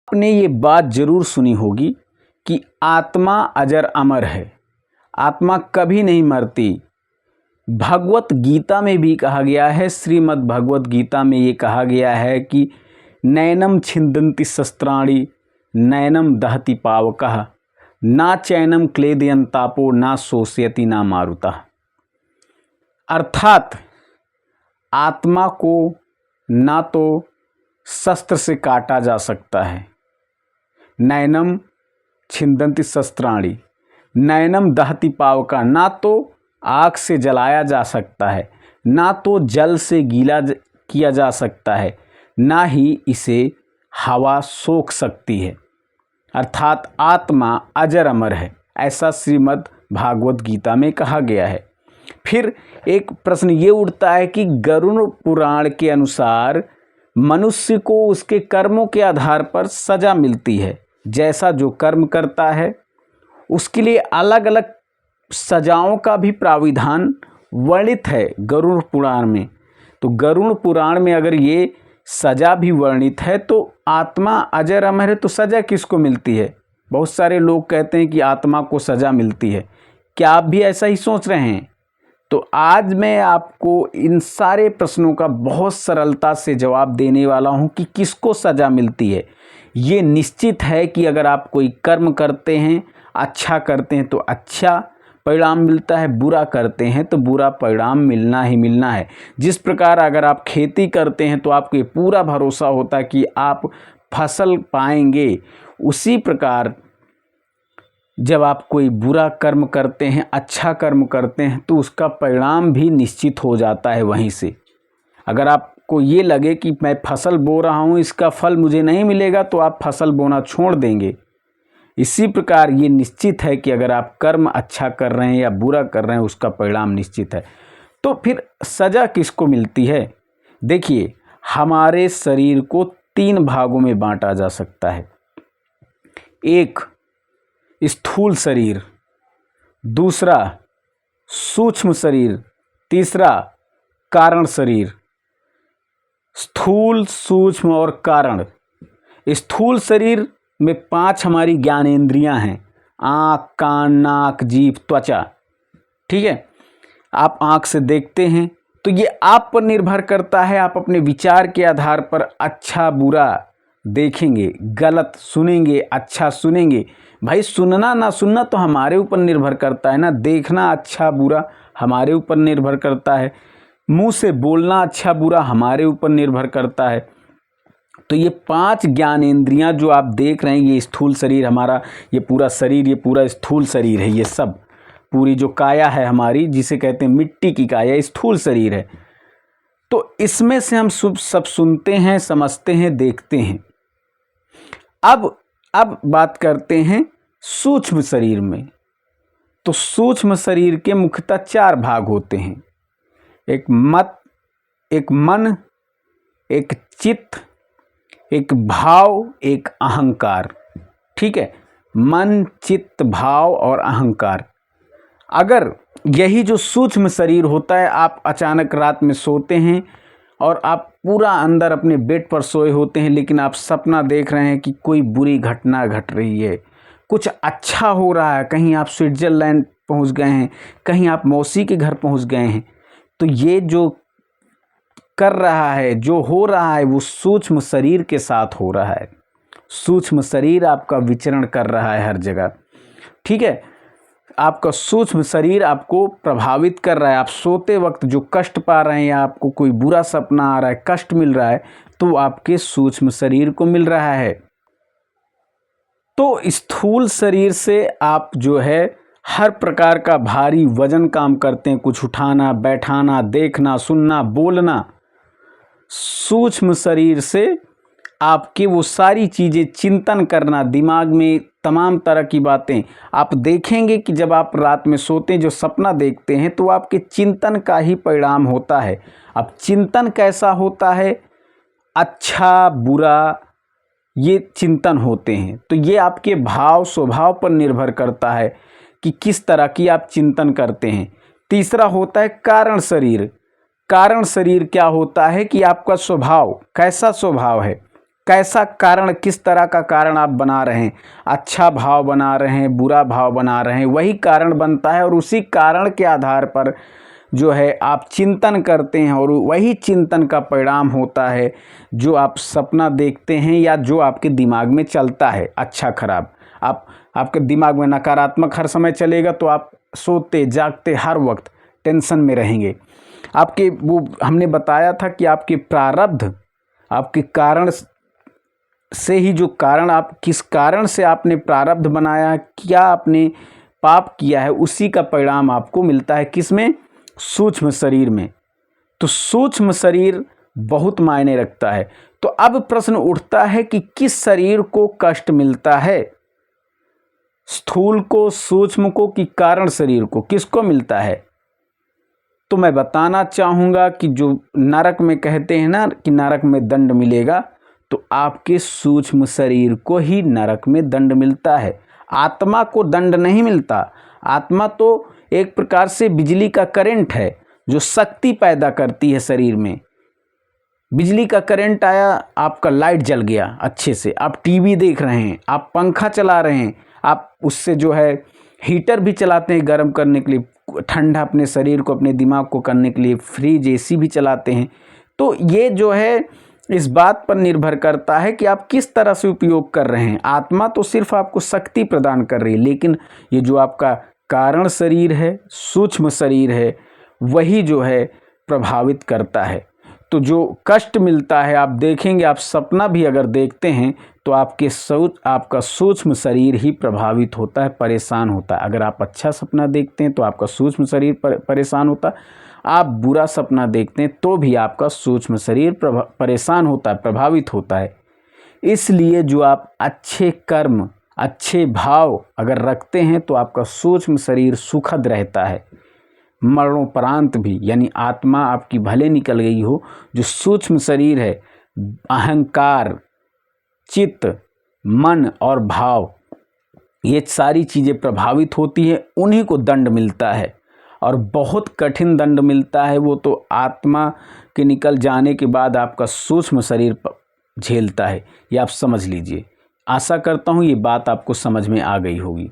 आपने ये बात जरूर सुनी होगी कि आत्मा अजर अमर है, आत्मा कभी नहीं मरती। भगवत गीता में भी कहा गया है, श्रीमद् भगवत गीता में ये कहा गया है कि नैनम छिन्दन्ति शस्त्राणि नैनम दहति पावकः ना चैनम क्लेदयन्तापो ना शोषयति ना मारुतः। अर्थात आत्मा को ना तो शस्त्र से काटा जा सकता है, नैनम छिन्दन्ति शस्त्राणि नैनम दहति पावका, ना तो आग से जलाया जा सकता है, ना तो जल से गीला किया जा सकता है, ना ही इसे हवा सोख सकती है। अर्थात आत्मा अजर अमर है, ऐसा श्रीमद् भागवत गीता में कहा गया है। फिर एक प्रश्न ये उठता है कि गरुड़ पुराण के अनुसार मनुष्य को उसके कर्मों के आधार पर सजा मिलती है। जैसा जो कर्म करता है उसके लिए अलग अलग सजाओं का भी प्राविधान वर्णित है गरुड़ पुराण में। तो गरुड़ पुराण में अगर ये सजा भी वर्णित है तो आत्मा अजर अमर है तो सजा किसको मिलती है? बहुत सारे लोग कहते हैं कि आत्मा को सजा मिलती है। क्या आप भी ऐसा ही सोच रहे हैं? तो आज मैं आपको इन सारे प्रश्नों का बहुत सरलता से जवाब देने वाला हूं कि किसको सज़ा मिलती है। ये निश्चित है कि अगर आप कोई कर्म करते हैं, अच्छा करते हैं तो अच्छा परिणाम मिलता है, बुरा करते हैं तो बुरा परिणाम मिलना ही मिलना है। जिस प्रकार अगर आप खेती करते हैं तो आपको पूरा भरोसा होता है कि आप फसल पाएंगे, उसी प्रकार जब आप कोई बुरा कर्म करते हैं, अच्छा कर्म करते हैं तो उसका परिणाम भी निश्चित हो जाता है वहीं से। अगर आपको ये लगे कि मैं फसल बो रहा हूँ, इसका फल मुझे नहीं मिलेगा, तो आप फसल बोना छोड़ देंगे। इसी प्रकार ये निश्चित है कि अगर आप कर्म अच्छा कर रहे हैं या बुरा कर रहे हैं, उसका परिणाम निश्चित है। तो फिर सज़ा किसको मिलती है? देखिए, हमारे शरीर को 3 भागों में बांटा जा सकता है। एक स्थूल शरीर, दूसरा सूक्ष्म शरीर, तीसरा कारण शरीर। स्थूल, सूक्ष्म और कारण। स्थूल शरीर में 5 हमारी ज्ञानेंद्रियां हैं, आँख, कान, नाक, जीभ, त्वचा। ठीक है, आप आँख से देखते हैं तो ये आप पर निर्भर करता है। आप अपने विचार के आधार पर अच्छा बुरा देखेंगे, गलत सुनेंगे, अच्छा सुनेंगे। भाई, सुनना ना सुनना तो हमारे ऊपर निर्भर करता है ना। देखना अच्छा बुरा हमारे ऊपर निर्भर करता है। मुंह से बोलना अच्छा बुरा हमारे ऊपर निर्भर करता है। तो ये 5 ज्ञानेंद्रियां जो आप देख रहे हैं, ये स्थूल शरीर हमारा, ये पूरा शरीर, ये पूरा स्थूल शरीर है। ये सब पूरी जो काया है हमारी, जिसे कहते हैं मिट्टी की काया, स्थूल शरीर है। तो इसमें से हम सब सुनते हैं, समझते हैं, देखते हैं। अब बात करते हैं सूक्ष्म शरीर में। तो सूक्ष्म शरीर के मुख्यतः 4 भाग होते हैं। एक मन, एक चित्त, एक भाव, एक अहंकार। ठीक है, मन, चित्त, भाव और अहंकार। अगर यही जो सूक्ष्म शरीर होता है, आप अचानक रात में सोते हैं और आप पूरा अंदर अपने बेड पर सोए होते हैं, लेकिन आप सपना देख रहे हैं कि कोई बुरी घटना घट रही है, कुछ अच्छा हो रहा है, कहीं आप स्विट्ज़रलैंड पहुंच गए हैं, कहीं आप मौसी के घर पहुंच गए हैं, तो ये जो कर रहा है, जो हो रहा है, वो सूक्ष्म शरीर के साथ हो रहा है। सूक्ष्म शरीर आपका विचरण कर रहा है हर जगह। ठीक है, आपका सूक्ष्म शरीर आपको प्रभावित कर रहा है। आप सोते वक्त जो कष्ट पा रहे हैं या आपको कोई बुरा सपना आ रहा है, कष्ट मिल रहा है, तो आपके सूक्ष्म शरीर को मिल रहा है। तो स्थूल शरीर से आप जो है हर प्रकार का भारी वजन काम करते हैं, कुछ उठाना, बैठाना, देखना, सुनना, बोलना। सूक्ष्म शरीर से आपके वो सारी चीज़ें, चिंतन करना, दिमाग में तमाम तरह की बातें। आप देखेंगे कि जब आप रात में सोते हैं, जो सपना देखते हैं, तो आपके चिंतन का ही परिणाम होता है। अब चिंतन कैसा होता है? अच्छा बुरा, ये चिंतन होते हैं। तो ये आपके भाव स्वभाव पर निर्भर करता है कि किस तरह की आप चिंतन करते हैं। तीसरा होता है कारण शरीर। कारण शरीर क्या होता है कि आपका स्वभाव कैसा स्वभाव है। कैसा कारण, किस तरह का कारण आप बना रहे हैं, अच्छा भाव बना रहे हैं, बुरा भाव बना रहे हैं, वही कारण बनता है। और उसी कारण के आधार पर जो है आप चिंतन करते हैं और वही चिंतन का परिणाम होता है जो आप सपना देखते हैं या जो आपके दिमाग में चलता है, अच्छा खराब। आपके दिमाग में नकारात्मक हर समय चलेगा तो आप सोते जागते हर वक्त टेंशन में रहेंगे। आपके वो हमने बताया था कि आपके प्रारब्ध, आपके कारण से ही, जो कारण आप किस कारण से आपने प्रारब्ध बनाया, क्या आपने पाप किया है, उसी का परिणाम आपको मिलता है किसमें, सूक्ष्म शरीर में। तो सूक्ष्म शरीर बहुत मायने रखता है। तो अब प्रश्न उठता है कि किस शरीर को कष्ट मिलता है, स्थूल को, सूक्ष्म को, कि कारण शरीर को, किसको मिलता है? तो मैं बताना चाहूँगा कि जो नरक में कहते हैं ना कि नरक में दंड मिलेगा, तो आपके सूक्ष्म शरीर को ही नरक में दंड मिलता है। आत्मा को दंड नहीं मिलता। आत्मा तो एक प्रकार से बिजली का करंट है जो शक्ति पैदा करती है शरीर में। बिजली का करंट आया, आपका लाइट जल गया अच्छे से, आप टीवी देख रहे हैं, आप पंखा चला रहे हैं, आप उससे जो है हीटर भी चलाते हैं गर्म करने के लिए, ठंडा अपने शरीर को, अपने दिमाग को करने के लिए, फ्रिज, एसी भी चलाते हैं। तो ये जो है इस बात पर निर्भर करता है कि आप किस तरह से उपयोग कर रहे हैं। आत्मा तो सिर्फ आपको शक्ति प्रदान कर रही है, लेकिन ये जो आपका कारण शरीर है, सूक्ष्म शरीर है, वही जो है प्रभावित करता है। तो जो कष्ट मिलता है, आप देखेंगे, आप सपना भी अगर देखते हैं तो आपका सूक्ष्म शरीर ही प्रभावित होता है, परेशान होता है। अगर आप अच्छा सपना देखते हैं तो आपका सूक्ष्म शरीर परेशान होता है, आप बुरा सपना देखते हैं तो भी आपका सूक्ष्म शरीर परेशान होता है, प्रभावित होता है। इसलिए जो आप अच्छे कर्म, अच्छे भाव अगर रखते हैं तो आपका सूक्ष्म शरीर सुखद रहता है मरणोपरांत भी। यानी आत्मा आपकी भले निकल गई हो, जो सूक्ष्म शरीर है, अहंकार, चित्त, मन और भाव, ये सारी चीज़ें प्रभावित होती हैं, उन्हीं को दंड मिलता है। और बहुत कठिन दंड मिलता है, वो तो आत्मा के निकल जाने के बाद आपका सूक्ष्म शरीर झेलता है। ये आप समझ लीजिए। आशा करता हूँ ये बात आपको समझ में आ गई होगी।